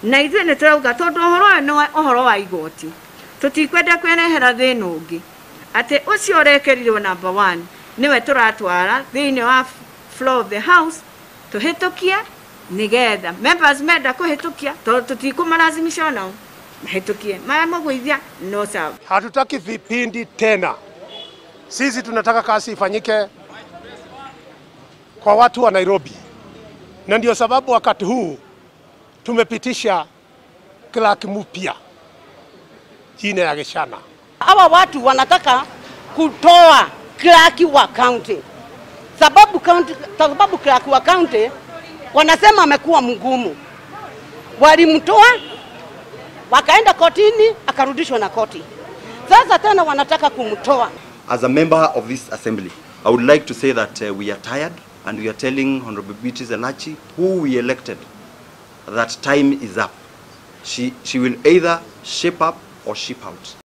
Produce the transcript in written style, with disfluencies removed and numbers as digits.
na ithuĩ nĩ tũrauga tondũ ũhoro ũyũ nĩ ũhoro wa igoti tũtikwenda kwĩrehera thĩna ũngĩ atĩ ũcio ũrekerirwo number 1 niwe tũratwara thĩinĩ wa floor of the house tũhĩtũkie nigetha members menda kũhĩtũkia tondũ tũtikũmalazimisha nao mahĩtũkie mamũgũithia no sawa. Hatutaki vipindi tena. Sisi tunataka kazi ifanyike kwa watu wa Nairobi, na ndio sababu wakati huu tumepitisha clerk mpya jina ya Geshana. Hawa watu wanataka kutoa clerk wa county sababu clerk wa county wanasema amekuwa mgumu. Walimtoa wakaenda kotini akarudishwa na koti. Sasa tena wanataka kumtoa. As a member of this assembly, I would like to say that we are tired and we are telling Honorable Beatrice Elachi, who we elected, that time is up. She will either shape up or ship out.